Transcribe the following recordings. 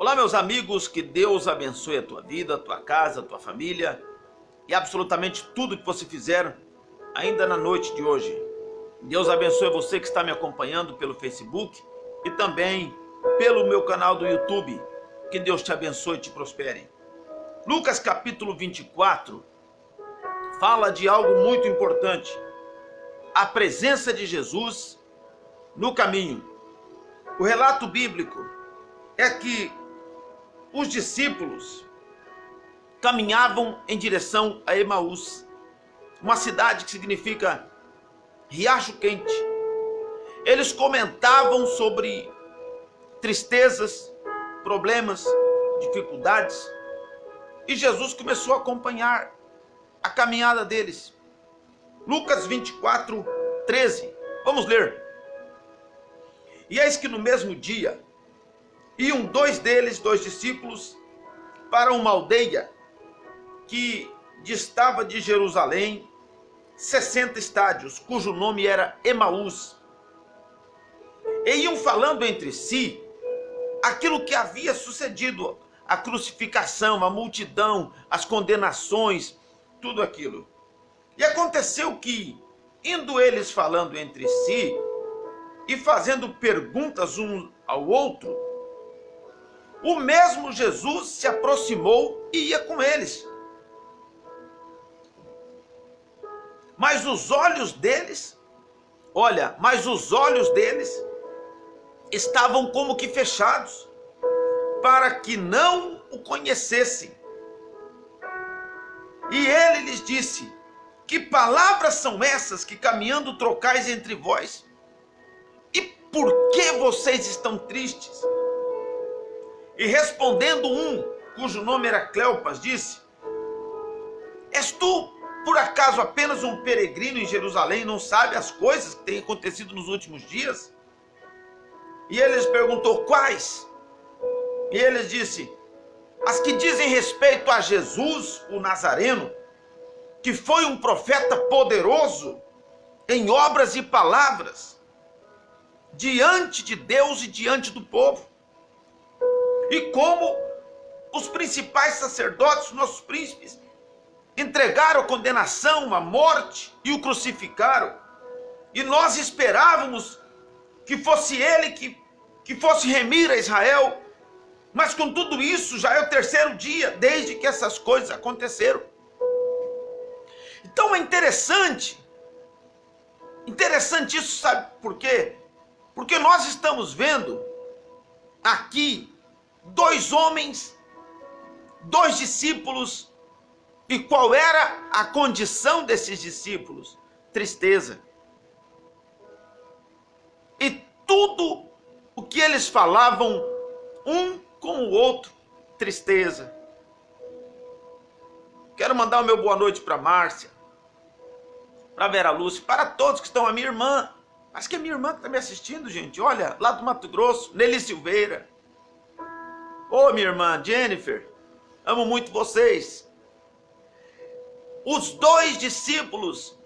Olá, meus amigos, que Deus abençoe a tua vida, a tua casa, a tua família e absolutamente tudo que você fizer ainda na noite de hoje. Deus abençoe você que está me acompanhando pelo Facebook e também pelo meu canal do YouTube. Que Deus te abençoe e te prospere. Lucas capítulo 24 fala de algo muito importante: a presença de Jesus no caminho. O relato bíblico é que os discípulos caminhavam em direção a Emaús, uma cidade que significa riacho quente. Eles comentavam sobre tristezas, problemas, dificuldades, e Jesus começou a acompanhar a caminhada deles. Lucas 24, 13. Vamos ler. E eis que no mesmo dia iam dois discípulos, para uma aldeia que distava de Jerusalém 60 estádios, cujo nome era Emaús. E iam falando entre si aquilo que havia sucedido, a crucificação, a multidão, as condenações, tudo aquilo. E aconteceu que, indo eles falando entre si e fazendo perguntas um ao outro, o mesmo Jesus se aproximou e ia com eles. Mas os olhos deles estavam como que fechados, para que não o conhecessem. E ele lhes disse: que palavras são essas que caminhando trocais entre vós? E por que vocês estão tristes? E respondendo um, cujo nome era Cleopas, disse: és tu, por acaso, apenas um peregrino em Jerusalém e não sabe as coisas que têm acontecido nos últimos dias? E ele lhes perguntou: quais? E ele disse: as que dizem respeito a Jesus, o Nazareno, que foi um profeta poderoso em obras e palavras, diante de Deus e diante do povo. E como os principais sacerdotes, nossos príncipes, entregaram a condenação, a morte e o crucificaram. E nós esperávamos que fosse ele que fosse remir a Israel. Mas com tudo isso, já é o terceiro dia desde que essas coisas aconteceram. Então é interessante isso, sabe por quê? Porque nós estamos vendo aqui dois homens, dois discípulos. E qual era a condição desses discípulos? Tristeza. E tudo o que eles falavam um com o outro, tristeza. Quero mandar o meu boa noite para Márcia, para Vera Lúcia, para todos que estão, a minha irmã. Acho que é minha irmã que está me assistindo, gente. Olha, lá do Mato Grosso, Nelly Silveira. Ô, minha irmã Jennifer, amo muito vocês. Os dois discípulos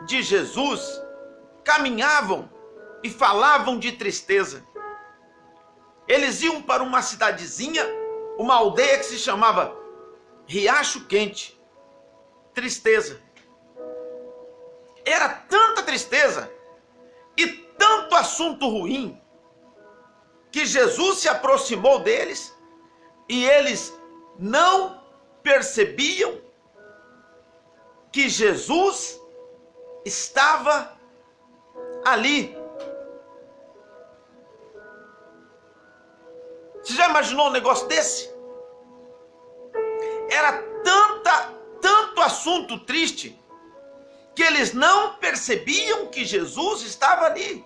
de Jesus caminhavam e falavam de tristeza. Eles iam para uma cidadezinha, uma aldeia que se chamava Riacho Quente. Tristeza. Era tanta tristeza e tanto assunto ruim que Jesus se aproximou deles e eles não percebiam que Jesus estava ali. Você já imaginou um negócio desse? Era tanto assunto triste que eles não percebiam que Jesus estava ali.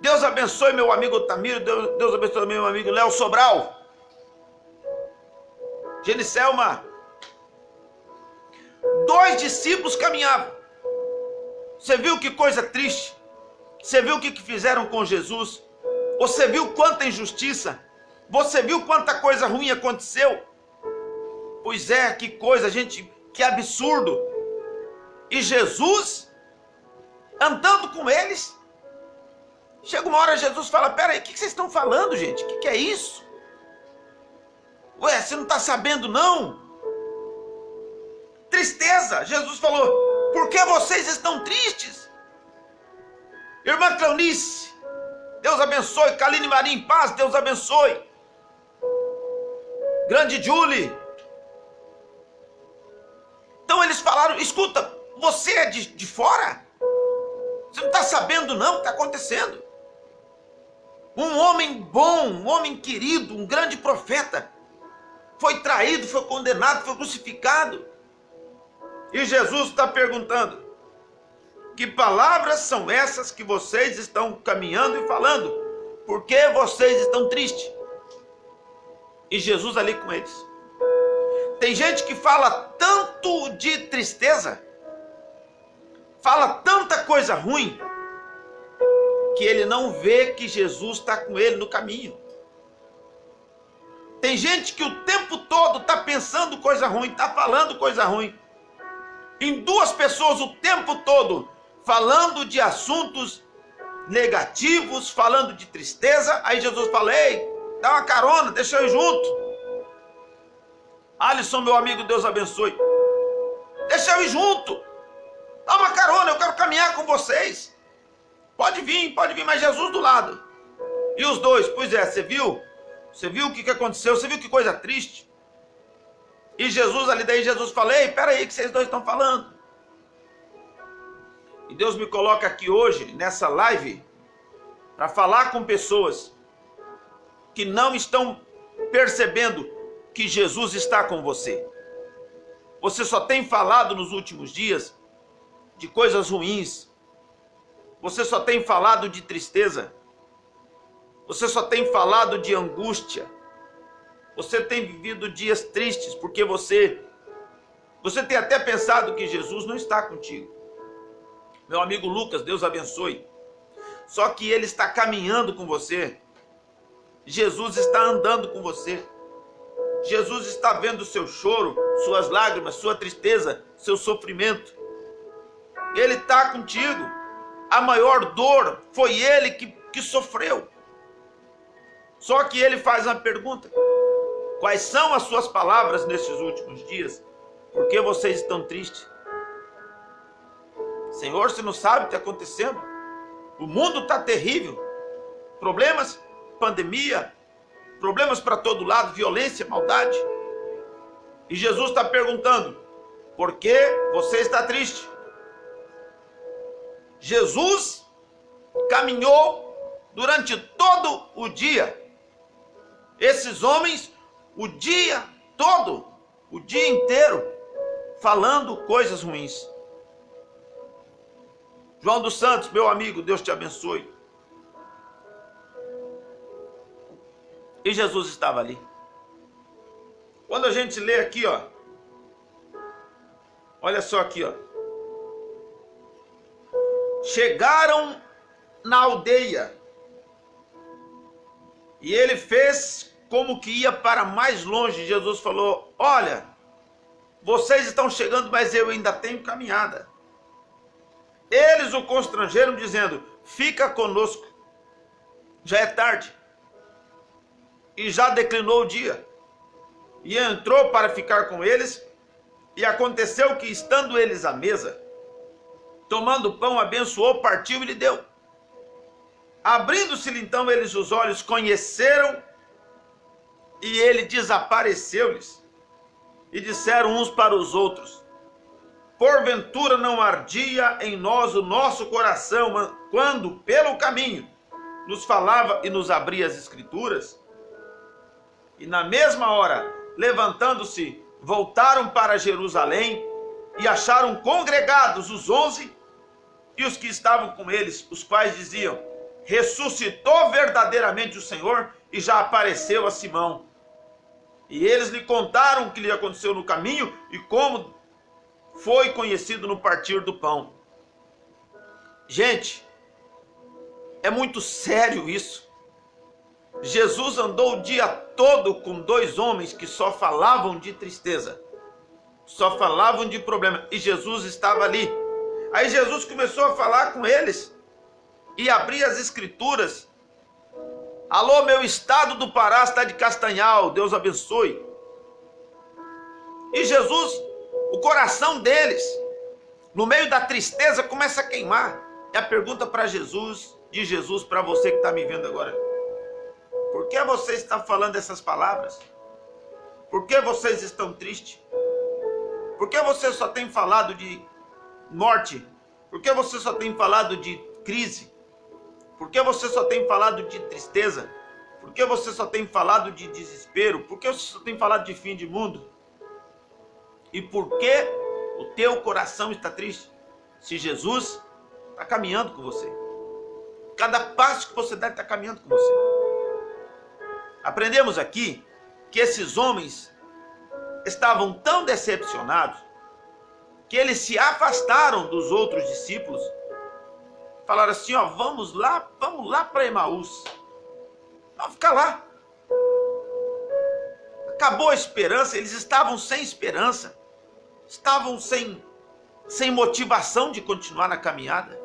Deus abençoe meu amigo Tamiro, Deus abençoe meu amigo Léo Sobral, Genicelma. Dois discípulos caminhavam. Você viu que coisa triste? Você viu o que fizeram com Jesus? Você viu quanta injustiça? Você viu quanta coisa ruim aconteceu? Pois é, que coisa, gente, que absurdo. E Jesus, andando com eles, Chega uma hora, Jesus fala: pera aí, o que vocês estão falando, gente? O que é isso? Ué, você não está sabendo, não? Tristeza. Jesus falou: por que vocês estão tristes? Irmã Cleonice, Deus abençoe. Kaline Maria em paz, Deus abençoe. Grande Julie. Então eles falaram: escuta, você é de fora? Você não está sabendo, não, o que está acontecendo? Um homem bom, um homem querido, um grande profeta, foi traído, foi condenado, foi crucificado. E Jesus está perguntando: que palavras são essas que vocês estão caminhando e falando? Por que vocês estão tristes? E Jesus ali com eles. Tem gente que fala tanto de tristeza, fala tanta coisa ruim, que ele não vê que Jesus está com ele no caminho. Tem gente que o tempo todo está pensando coisa ruim, está falando coisa ruim. Em duas pessoas o tempo todo falando de assuntos negativos, falando de tristeza. Aí Jesus fala: ei, dá uma carona, deixa eu ir junto. Alisson, meu amigo, Deus abençoe. Deixa eu ir junto. Dá uma carona, eu quero caminhar com vocês. Pode vir, mas Jesus do lado. E os dois: pois é, você viu? Você viu o que aconteceu? Você viu que coisa triste? E Jesus ali, daí Jesus fala: ei, peraí, que vocês dois estão falando. E Deus me coloca aqui hoje, nessa live, para falar com pessoas que não estão percebendo que Jesus está com você. Você só tem falado nos últimos dias de coisas ruins. Você só tem falado de tristeza. Você só tem falado de angústia. Você tem vivido dias tristes porque você tem até pensado que Jesus não está contigo. Meu amigo Lucas, Deus abençoe. Só que ele está caminhando com você. Jesus está andando com você. Jesus está vendo o seu choro, suas lágrimas, sua tristeza, seu sofrimento. Ele está contigo. A maior dor foi ele que sofreu. Só que ele faz uma pergunta: quais são as suas palavras nesses últimos dias? Por que vocês estão tristes? Senhor, você não sabe o que está acontecendo? O mundo está terrível. Problemas, pandemia, problemas para todo lado, violência, maldade. E Jesus está perguntando: por que você está triste? Jesus caminhou durante todo o dia. Esses homens, o dia todo, o dia inteiro, falando coisas ruins. João dos Santos, meu amigo, Deus te abençoe. E Jesus estava ali. Quando a gente lê aqui, ó, olha só aqui, ó. Chegaram na aldeia e ele fez como que ia para mais longe. Jesus falou: olha, vocês estão chegando, mas eu ainda tenho caminhada. Eles o constrangeram dizendo: fica conosco, já é tarde. E já declinou o dia. E entrou para ficar com eles. E aconteceu que, estando eles à mesa, tomando pão, abençoou, partiu e lhe deu. Abrindo-se-lhe então eles os olhos, conheceram, e ele desapareceu-lhes. E disseram uns para os outros: porventura não ardia em nós o nosso coração, quando pelo caminho nos falava e nos abria as escrituras? E na mesma hora, levantando-se, voltaram para Jerusalém e acharam congregados os 11 e os que estavam com eles, os quais diziam: ressuscitou verdadeiramente o Senhor e já apareceu a Simão. E eles lhe contaram o que lhe aconteceu no caminho e como foi conhecido no partir do pão. Gente, é muito sério isso. Jesus andou o dia todo com dois homens que só falavam de tristeza, só falavam de problema, e Jesus estava ali. Aí Jesus começou a falar com eles, e abri as escrituras. Alô, meu estado do Pará está de Castanhal, Deus abençoe. E Jesus, o coração deles, no meio da tristeza, começa a queimar. E a pergunta para Jesus, de Jesus para você que está me vendo agora: por que você está falando essas palavras? Por que vocês estão tristes? Por que você só tem falado de morte? Por que você só tem falado de crise? Por que você só tem falado de tristeza? Por que você só tem falado de desespero? Por que você só tem falado de fim de mundo? E por que o teu coração está triste? Se Jesus está caminhando com você. Cada passo que você dá, está caminhando com você. Aprendemos aqui que esses homens estavam tão decepcionados que eles se afastaram dos outros discípulos. Falaram assim, ó, vamos lá para Emaús. Vamos ficar lá. Acabou a esperança, eles estavam sem esperança. Estavam sem motivação de continuar na caminhada.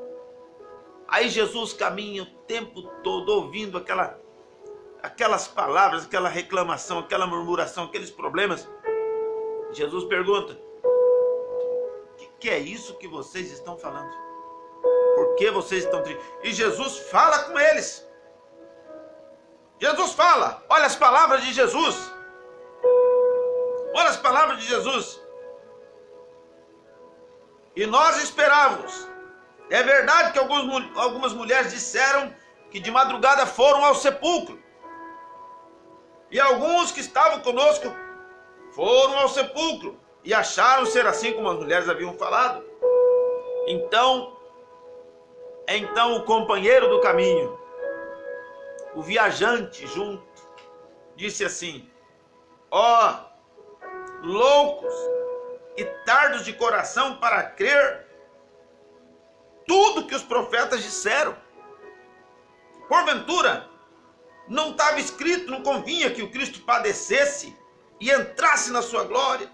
Aí Jesus caminha o tempo todo ouvindo aquelas palavras, aquela reclamação, aquela murmuração, aqueles problemas. Jesus pergunta: o que é isso que vocês estão falando? Por que vocês estão tristes? E Jesus fala com eles. Jesus fala. Olha as palavras de Jesus. Olha as palavras de Jesus. E nós esperávamos. É verdade que algumas mulheres disseram que de madrugada foram ao sepulcro. E alguns que estavam conosco foram ao sepulcro e acharam ser assim como as mulheres haviam falado. Então o companheiro do caminho, o viajante junto, disse assim: ó, loucos e tardos de coração para crer tudo que os profetas disseram. Porventura, não estava escrito, não convinha que o Cristo padecesse e entrasse na sua glória?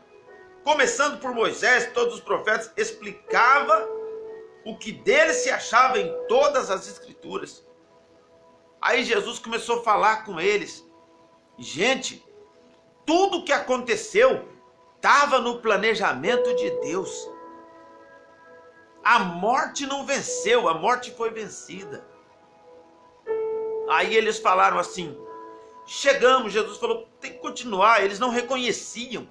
Começando por Moisés, todos os profetas explicava o que dele se achava em todas as escrituras. Aí Jesus começou a falar com eles. Gente, tudo o que aconteceu estava no planejamento de Deus. A morte não venceu, a morte foi vencida. Aí eles falaram assim, chegamos, Jesus falou, tem que continuar. Eles não reconheciam.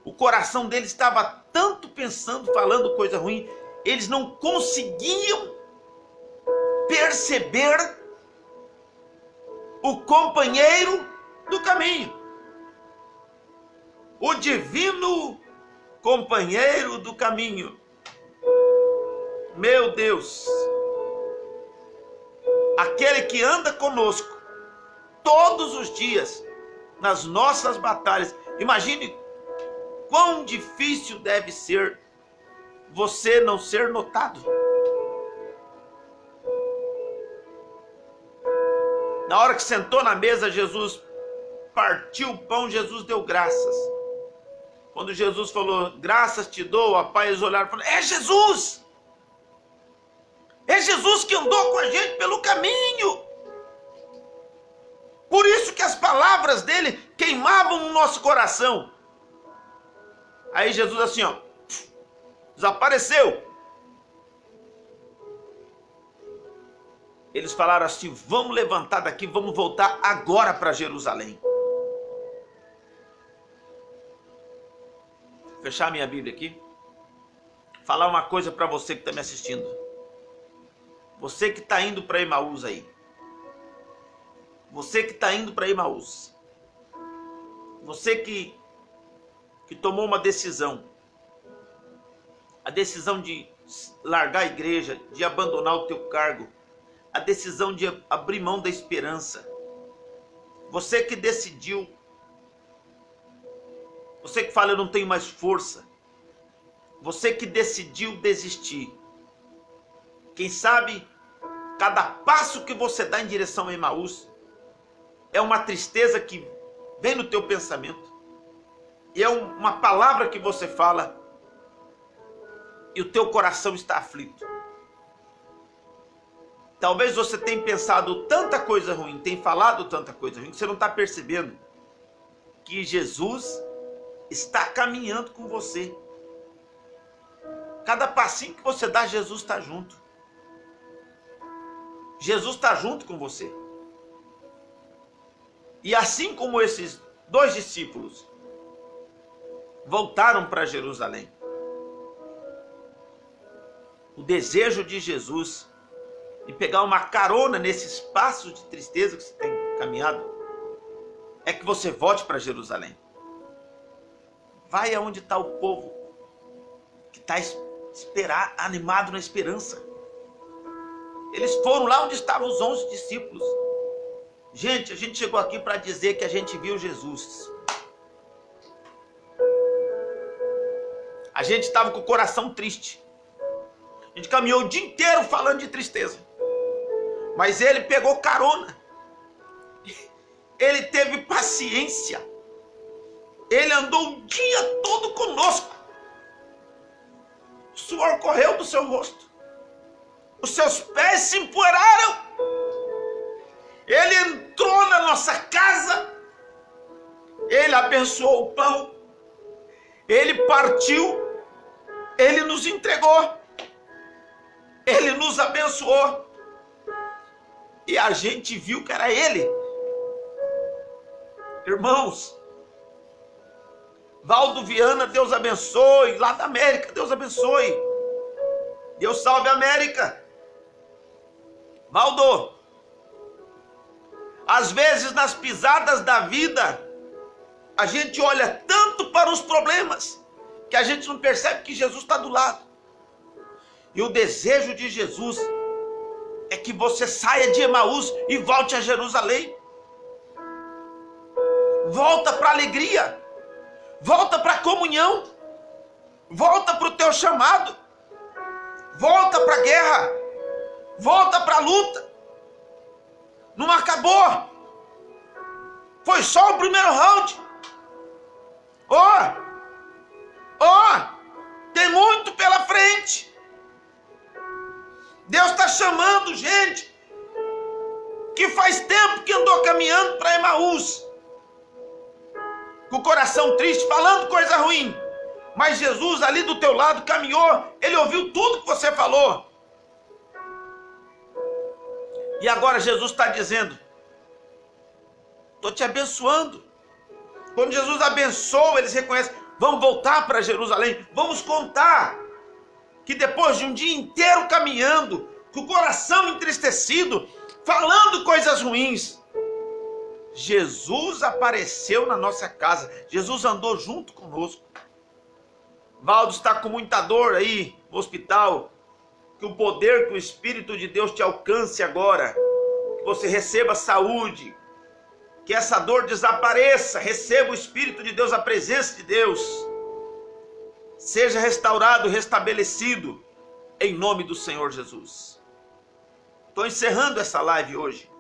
O coração deles estava tanto pensando, falando coisa ruim, eles não conseguiam perceber o companheiro do caminho. O divino companheiro do caminho. Meu Deus, aquele que anda conosco todos os dias nas nossas batalhas. Imagine quão difícil deve ser você não ser notado. Na hora que sentou na mesa, Jesus partiu o pão, Jesus deu graças. Quando Jesus falou, graças te dou, a Pai, eles olharam e falaram, é Jesus! É Jesus que andou com a gente pelo caminho. Por isso que as palavras dele queimavam no nosso coração. Aí Jesus assim, ó, desapareceu. Eles falaram assim, vamos levantar daqui, vamos voltar agora para Jerusalém. Vou fechar minha Bíblia aqui. Falar uma coisa para você que está me assistindo. Você que está indo para Emaús aí. Você que está indo para Emaús. Você que tomou uma decisão. A decisão de largar a igreja, de abandonar o teu cargo. A decisão de abrir mão da esperança. Você que decidiu. Você que fala, eu não tenho mais força. Você que decidiu desistir. Quem sabe, cada passo que você dá em direção a Emaús é uma tristeza que vem no teu pensamento. E é uma palavra que você fala e o teu coração está aflito. Talvez você tenha pensado tanta coisa ruim, tenha falado tanta coisa ruim, que você não está percebendo que Jesus está caminhando com você. Cada passinho que você dá, Jesus está junto. Jesus está junto com você. E assim como esses 2 discípulos voltaram para Jerusalém, o desejo de Jesus de pegar uma carona nesses passos de tristeza que você tem caminhado é que você volte para Jerusalém. Vai aonde está o povo que está animado na esperança. Eles foram lá onde estavam os 11 discípulos. Gente, a gente chegou aqui para dizer que a gente viu Jesus. A gente estava com o coração triste. A gente caminhou o dia inteiro falando de tristeza. Mas ele pegou carona. Ele teve paciência. Ele andou o dia todo conosco. O suor correu do seu rosto. Os seus pés se empoeiraram. Ele entrou na nossa casa. Ele abençoou o pão. Ele partiu. Ele nos entregou. Ele nos abençoou. E a gente viu que era ele. Irmãos, Valdo Viana, Deus abençoe. Lá da América, Deus abençoe. Deus salve a América. Valdo, às vezes nas pisadas da vida, a gente olha tanto para os problemas, que a gente não percebe que Jesus está do lado. E o desejo de Jesus é que você saia de Emaús e volte a Jerusalém. Volta para a alegria. Volta para a comunhão. Volta para o teu chamado. Volta para a guerra. Volta para a luta. Não acabou. Foi só o primeiro round. Tem muito pela frente. Deus está chamando gente que faz tempo que andou caminhando para Emaús, com o coração triste, falando coisa ruim. Mas Jesus ali do teu lado caminhou, ele ouviu tudo que você falou. E agora Jesus está dizendo, estou te abençoando. Quando Jesus abençoa, eles reconhecem, vamos voltar para Jerusalém, vamos contar que depois de um dia inteiro caminhando, com o coração entristecido, falando coisas ruins, Jesus apareceu na nossa casa, Jesus andou junto conosco. Valdo está com muita dor aí no hospital, que o poder, que o Espírito de Deus te alcance agora, que você receba saúde, que essa dor desapareça, receba o Espírito de Deus, a presença de Deus, seja restaurado, restabelecido, em nome do Senhor Jesus. Estou encerrando essa live hoje,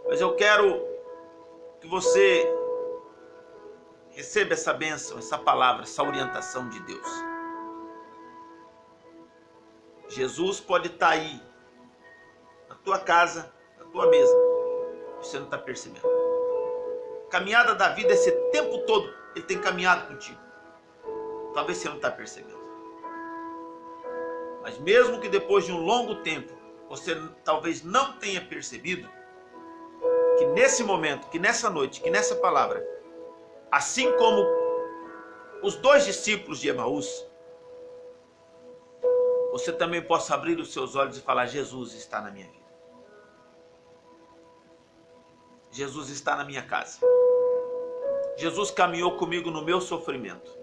mas eu quero que você receba essa bênção, essa palavra, essa orientação de Deus. Jesus pode estar aí, na tua casa, na tua mesa, você não está percebendo. Caminhada da vida, esse tempo todo, ele tem caminhado contigo. Talvez você não está percebendo. Mas mesmo que depois de um longo tempo, você talvez não tenha percebido, que nesse momento, que nessa noite, que nessa palavra, assim como os 2 discípulos de Emaús, você também possa abrir os seus olhos e falar, Jesus está na minha vida. Jesus está na minha casa. Jesus caminhou comigo no meu sofrimento.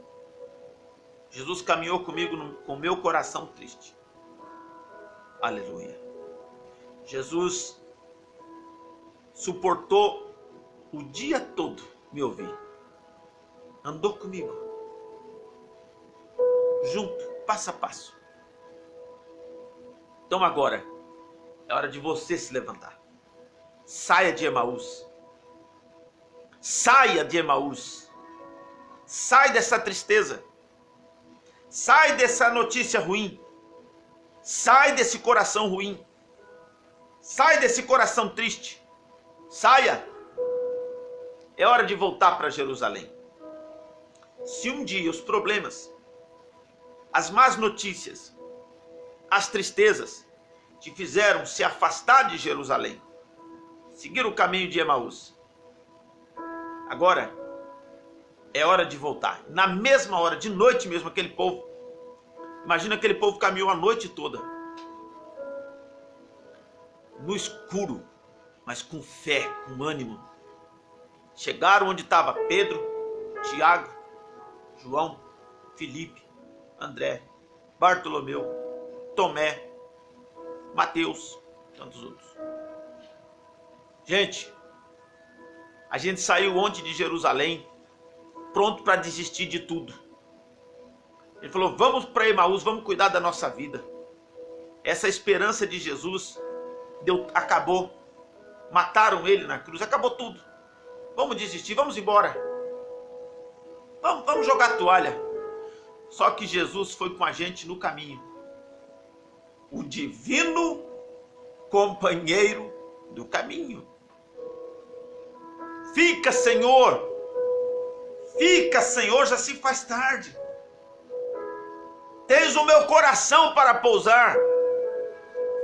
Jesus caminhou comigo com o meu coração triste. Aleluia. Jesus suportou o dia todo me ouvir. Andou comigo. Junto, passo a passo. Então agora, é hora de você se levantar. Saia de Emaús. Saia de Emaús. Sai dessa tristeza. Sai dessa notícia ruim. Sai desse coração ruim. Sai desse coração triste. Saia. É hora de voltar para Jerusalém. Se um dia os problemas, as más notícias, as tristezas te fizeram se afastar de Jerusalém, seguir o caminho de Emaús, agora é hora de voltar. Na mesma hora, de noite mesmo, aquele povo, imagina, aquele povo caminhou a noite toda, no escuro, mas com fé, com ânimo. Chegaram onde estava Pedro, Tiago, João, Filipe, André, Bartolomeu, Tomé, Mateus, tantos outros. Gente, a gente saiu ontem de Jerusalém, pronto para desistir de tudo. Ele falou, vamos para Emaús, vamos cuidar da nossa vida. Essa esperança de Jesus acabou. Mataram ele na cruz, acabou tudo. Vamos desistir, vamos embora. Vamos jogar a toalha. Só que Jesus foi com a gente no caminho. O divino companheiro do caminho. Fica, Senhor, já se faz tarde. Tens o meu coração para pousar.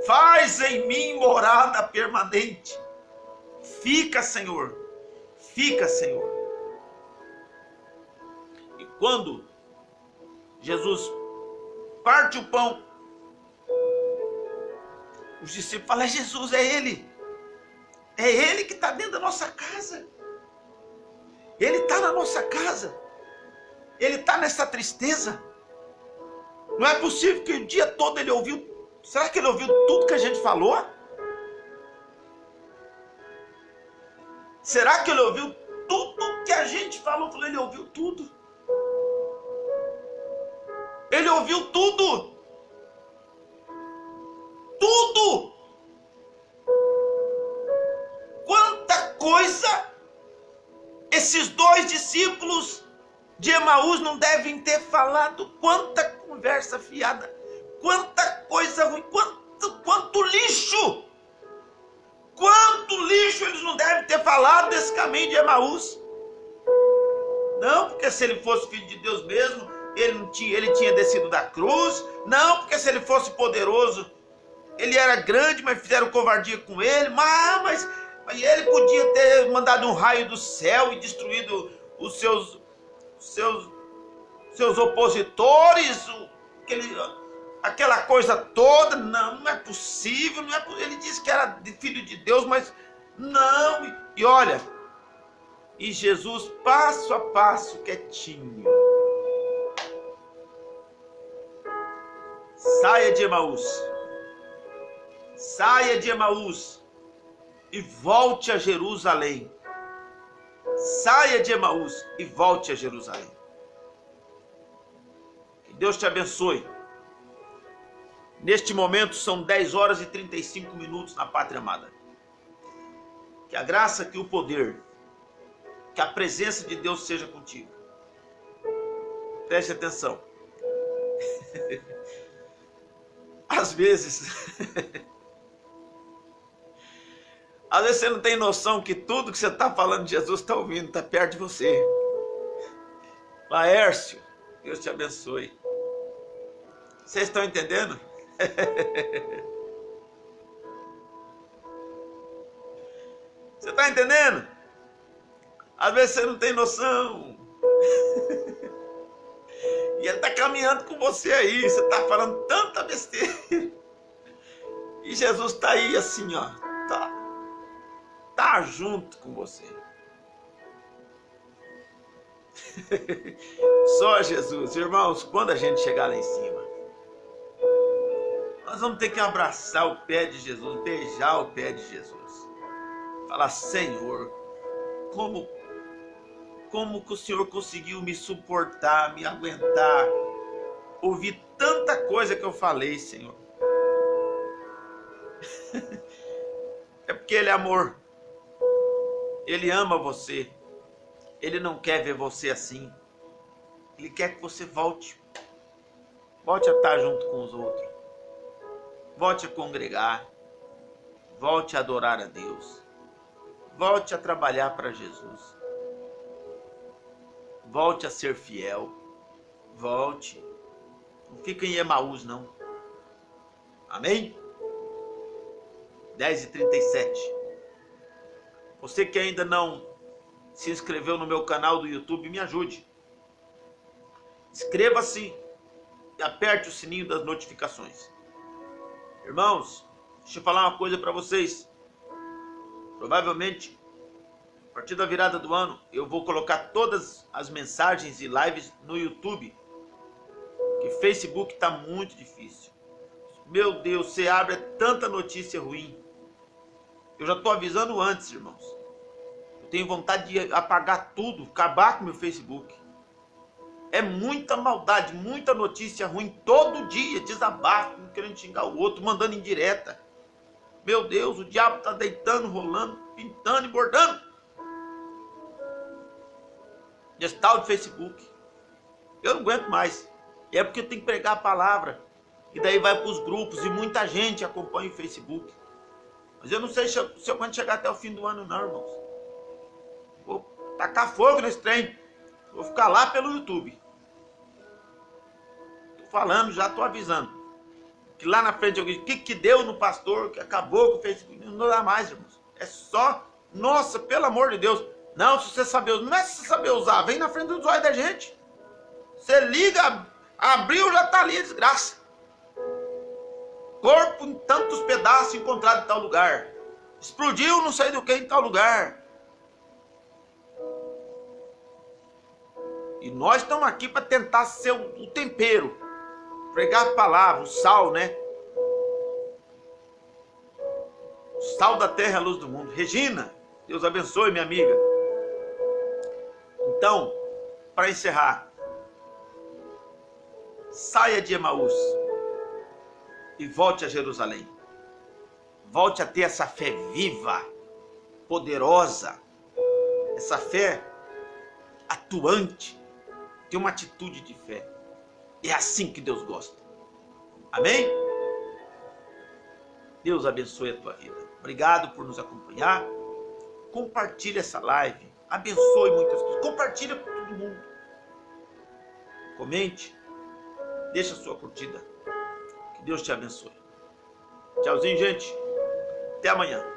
Faz em mim morada permanente. Fica, Senhor. Fica, Senhor. E quando Jesus parte o pão, os discípulos falam, é Jesus, é Ele. É Ele que está dentro da nossa casa. Ele está na nossa casa. Ele está nessa tristeza. Não é possível que o dia todo ele ouviu. Será que ele ouviu tudo que a gente falou? Será que ele ouviu tudo que a gente falou? Ele ouviu tudo. Ele ouviu tudo. Tudo. Quanta coisa esses dois discípulos de Emaús não devem ter falado. Quanta conversa fiada. Quanta coisa ruim. Quanto lixo. Quanto lixo eles não devem ter falado desse caminho de Emaús. Não, porque se ele fosse filho de Deus mesmo, ele tinha descido da cruz. Não, porque se ele fosse poderoso, ele era grande, mas fizeram covardia com ele. Mas ele podia ter mandado um raio do céu e destruído os seus opositores, aquela coisa toda. Não é possível, ele disse que era filho de Deus, mas não. E olha, e Jesus passo a passo, quietinho. Saia de Emaús. Saia de Emaús e volte a Jerusalém. Saia de Emaús e volte a Jerusalém. Que Deus te abençoe. Neste momento são 10 horas e 35 minutos na Pátria Amada. Que a graça, que o poder, que a presença de Deus seja contigo. Preste atenção. Às vezes você não tem noção que tudo que você está falando de Jesus está ouvindo, está perto de você. Laércio, Deus te abençoe. Vocês estão entendendo? Você está entendendo? Às vezes você não tem noção. E ele está caminhando com você aí. Você está falando tanta besteira. E Jesus está aí assim, ó. Tá junto com você. Só Jesus. Irmãos, quando a gente chegar lá em cima, nós vamos ter que abraçar o pé de Jesus, beijar o pé de Jesus. Falar, Senhor, como que o Senhor conseguiu me suportar, me aguentar, ouvir tanta coisa que eu falei, Senhor. É porque Ele é amor. Ele ama você. Ele não quer ver você assim. Ele quer que você volte. Volte a estar junto com os outros. volte a congregar, volte a adorar a Deus, volte a trabalhar para Jesus, volte a ser fiel, volte, não fica em Emaús não, amém? 10h37, você que ainda não se inscreveu no meu canal do YouTube, me ajude, inscreva-se e aperte o sininho das notificações. Irmãos, deixa eu falar uma coisa para vocês. Provavelmente, a partir da virada do ano, eu vou colocar todas as mensagens e lives no YouTube. Porque Facebook está muito difícil. Meu Deus, você abre tanta notícia ruim. Eu já estou avisando antes, irmãos. Eu tenho vontade de apagar tudo, acabar com o meu Facebook. É muita maldade, muita notícia ruim, todo dia, desabafo, um querendo xingar o outro, mandando indireta. Meu Deus, o diabo está deitando, rolando, pintando e bordando. Esse tal de Facebook. Eu não aguento mais. E é porque eu tenho que pregar a palavra. E daí vai para os grupos e muita gente acompanha o Facebook. Mas eu não sei se eu quando chegar até o fim do ano não, irmãos. Vou tacar fogo nesse trem. Vou ficar lá pelo YouTube. Tô falando, já tô avisando. Que lá na frente eu digo, o que deu no pastor, que acabou com o Facebook. Não dá mais, irmãos. É só, nossa, pelo amor de Deus. Não, se você saber usar, não é se você saber usar, vem na frente dos olhos da gente. Você liga, abriu, já tá ali a desgraça. Corpo em tantos pedaços encontrado em tal lugar. Explodiu não sei do que em tal lugar. E nós estamos aqui para tentar ser o tempero. Pregar a palavra, o sal, né? O sal da terra, a luz do mundo. Regina, Deus abençoe, minha amiga. Então, para encerrar, saia de Emaús e volte a Jerusalém. Volte a ter essa fé viva, poderosa, essa fé atuante. Tem uma atitude de fé. É assim que Deus gosta. Amém? Deus abençoe a tua vida. Obrigado por nos acompanhar. Compartilhe essa live. Abençoe muitas pessoas. Compartilhe com todo mundo. Comente. Deixa a sua curtida. Que Deus te abençoe. Tchauzinho, gente. Até amanhã.